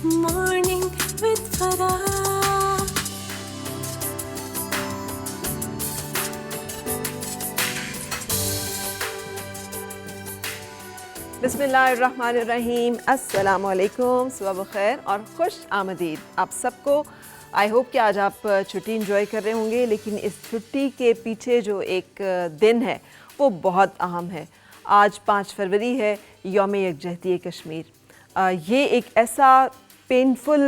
Morning with Farah. बिस्मिल्लाहिर्रहमानिर्रहीम, अस्सलाम वालेकुम, सुबह बखैर और खुश आमदीद आप सबको। आई होप कि आज आप छुट्टी इंजॉय कर रहे होंगे, लेकिन इस छुट्टी के पीछे जो एक दिन है वो बहुत अहम है। आज 5 फरवरी है, यौम यकजहती कश्मीर। ये एक ऐसा पेनफुल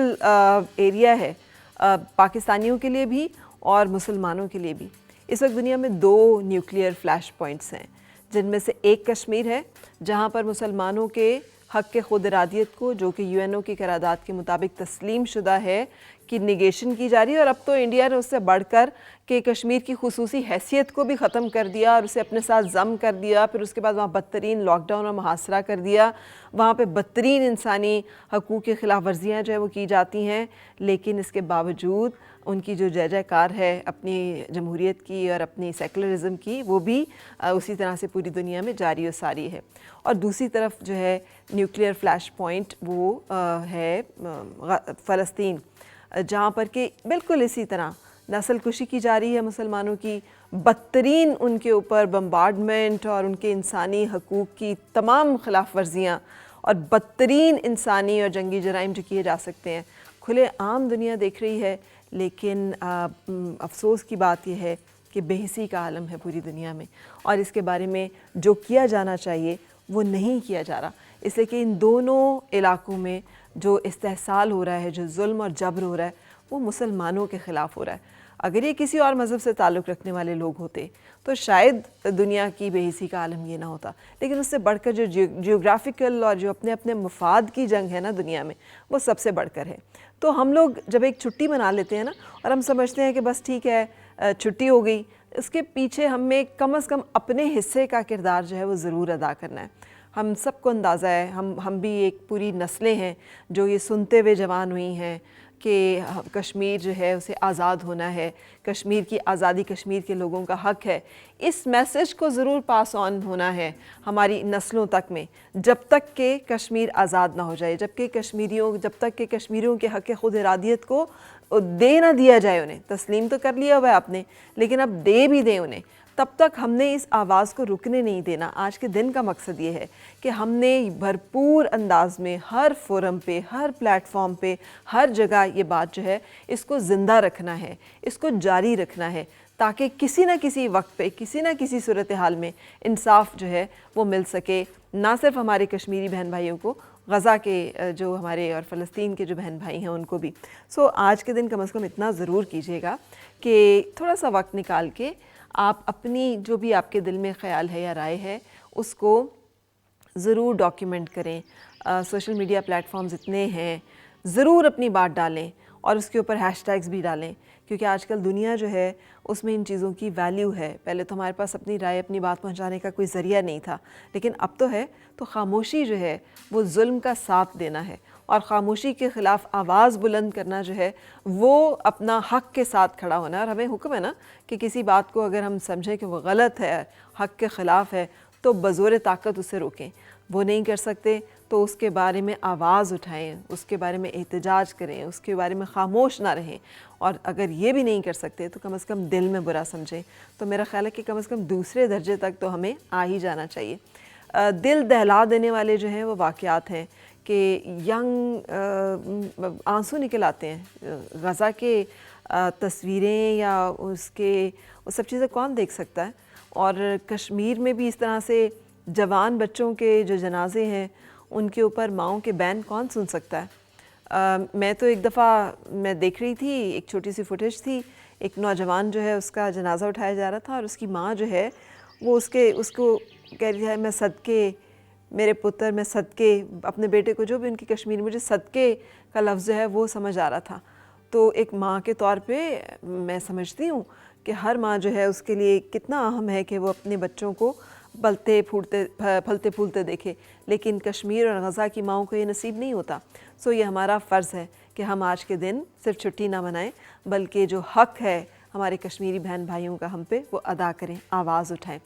एरिया है पाकिस्तानियों के लिए भी और मुसलमानों के लिए भी। इस वक्त दुनिया में 2 न्यूक्लियर फ्लैश पॉइंट्स हैं, जिनमें से एक कश्मीर है, जहाँ पर मुसलमानों के हक़ के खुद इरादियत को, जो कि यूएनओ की करारदाद के मुताबिक तस्लीम शुदा है, की निगेशन की जा रही है। और अब तो इंडिया ने उससे बढ़कर कि कश्मीर की खुसूसी हैसियत को भी ख़त्म कर दिया और उसे अपने साथ ज़म कर दिया। फिर उसके बाद वहाँ बदतरीन लॉकडाउन और मुहासरा कर दिया। वहाँ पे बदतरीन इंसानी हकूक़ की ख़िलाफ़ वर्जियाँ जो है वो की जाती हैं, लेकिन इसके बावजूद उनकी जो जय जयकार है अपनी जमहूरियत की और अपनी सेकुलरिज़म की, वो भी उसी तरह से पूरी दुनिया में जारी और सारी है। और दूसरी तरफ जो है न्यूक्लियर फ्लैश पॉइंट वो है फ़लस्तीन, जहाँ पर कि बिल्कुल इसी तरह नस्ल कुशी की जा रही है मुसलमानों की। बदतरीन उनके ऊपर बम्बार्डमेंट और उनके इंसानी हकूक़ की तमाम खिलाफ वर्जियाँ और बदतरीन इंसानी और जंगी जराइम जो किए जा सकते हैं, खुले आम दुनिया देख रही है। लेकिन अफसोस की बात यह है कि बेहिसी का आलम है पूरी दुनिया में, और इसके बारे में जो किया जाना चाहिए वो नहीं किया जा रहा। इसलिए कि इन दोनों इलाक़ों में जो इस्तेहसाल हो रहा है, जो जुल्म और जबर हो रहा है, वो मुसलमानों के ख़िलाफ़ हो रहा है। अगर ये किसी और मज़हब से ताल्लुक़ रखने वाले लोग होते तो शायद दुनिया की बेहिसी का आलम ये ना होता। लेकिन उससे बढ़कर जो जियोग्राफिकल और जो अपने अपने मफाद की जंग है ना दुनिया में, वो सबसे बढ़कर है। तो हम लोग जब एक छुट्टी मना लेते हैं ना, और हम समझते हैं कि बस ठीक है छुट्टी हो गई, इसके पीछे हमें कम से कम अपने हिस्से का किरदार जो है वो ज़रूर अदा करना है। हम सबको अंदाज़ा है, हम भी एक पूरी नस्लें हैं जो ये सुनते हुए जवान हुई हैं कि कश्मीर जो है उसे आज़ाद होना है, कश्मीर की आज़ादी कश्मीर के लोगों का हक़ है। इस मैसेज को ज़रूर पास ऑन होना है हमारी नस्लों तक में, जब तक कि कश्मीर आज़ाद ना हो जाए, जब तक कि कश्मीरियों के हक़ खुद इरादियत को दे ना दिया जाए। उन्हें तस्लीम तो कर लिया हुआ है आपने, लेकिन अब दे भी दें उन्हें, तब तक हमने इस आवाज़ को रुकने नहीं देना। आज के दिन का मकसद ये है कि हमने भरपूर अंदाज में हर फोरम पे, हर प्लेटफॉर्म पे, हर जगह ये बात जो है इसको ज़िंदा रखना है, इसको जारी रखना है, ताकि किसी न किसी वक्त पे, किसी न किसी सूरत हाल में इंसाफ जो है वो मिल सके, ना सिर्फ हमारे कश्मीरी बहन भाइयों को, गज़ा के जो हमारे और फ़लस्तीन के जो बहन भाई हैं उनको भी। आज के दिन कम से कम इतना ज़रूर कीजिएगा कि थोड़ा सा वक्त निकाल के आप अपनी जो भी आपके दिल में ख़याल है या राय है उसको ज़रूर डॉक्यूमेंट करें। सोशल मीडिया प्लेटफॉर्म्स इतने हैं, ज़रूर अपनी बात डालें और उसके ऊपर हैशटैग्स भी डालें, क्योंकि आजकल दुनिया जो है उसमें इन चीज़ों की वैल्यू है। पहले तो हमारे पास अपनी राय, अपनी बात पहुंचाने का कोई ज़रिया नहीं था, लेकिन अब तो है। तो ख़ामोशी जो है वो जुल्म का साथ देना है, और ख़ामोशी के ख़िलाफ़ आवाज़ बुलंद करना जो है वो अपना हक़ के साथ खड़ा होना है। और हमें हुक्म है ना कि किसी बात को अगर हम समझें कि वो गलत है, हक़ के ख़िलाफ़ है, तो बज़ोर ताकत उसे रोकें। वो नहीं कर सकते तो उसके बारे में आवाज़ उठाएं, उसके बारे में एहतजाज करें, उसके बारे में ख़ामोश ना रहें। और अगर ये भी नहीं कर सकते तो कम से कम दिल में बुरा समझें। तो मेरा ख़्याल है कि कम से कम दूसरे दर्जे तक तो हमें आ ही जाना चाहिए। दिल दहला देने वाले जो हैं वो वाक़यात हैं कि यंग आंसू निकल आते हैं। गज़ा के तस्वीरें या उसके वो सब चीज़ें कौन देख सकता है? और कश्मीर में भी इस तरह से जवान बच्चों के जो जनाजे हैं उनके ऊपर माओं के बैन कौन सुन सकता है? मैं तो एक दफ़ा मैं देख रही थी, एक छोटी सी फुटेज थी, एक नौजवान जो है उसका जनाजा उठाया जा रहा था और उसकी माँ जो है वो उसको कह रही है, मैं सदके मेरे पुत्र, मैं सदके अपने बेटे को, जो भी उनकी कश्मीर मुझे सदके का लफ्ज़ जो है वो समझ आ रहा था। तो एक माँ के तौर पे मैं समझती हूँ कि हर माँ जो है उसके लिए कितना अहम है कि वो अपने बच्चों को फलते फूलते देखे, लेकिन कश्मीर और गज़ा की माँओं को ये नसीब नहीं होता। ये हमारा फ़र्ज़ है कि हम आज के दिन सिर्फ छुट्टी ना मनाएं, बल्कि जो हक़ है ہمارے کشمیری بہن بھائیوں کا ہم پہ وہ ادا کریں، آواز اٹھائیں۔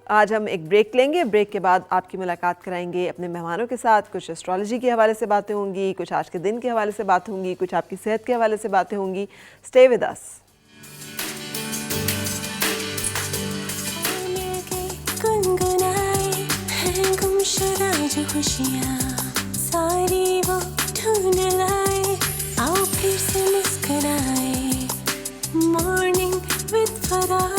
آج ہم ایک بریک لیں گے، بریک کے بعد آپ کی ملاقات کرائیں گے اپنے مہمانوں کے ساتھ، کچھ اسٹرالوجی کے حوالے سے باتیں ہوں گی، کچھ آج کے دن کے حوالے سے بات ہوں گی، کچھ آپ کی صحت کے حوالے سے باتیں ہوں گی۔ Stay with us. جو خوشیاں ساری وہ ڈھونڈ لائے، آؤ پھر سے مسکرائے، مارننگ وتھ فرا۔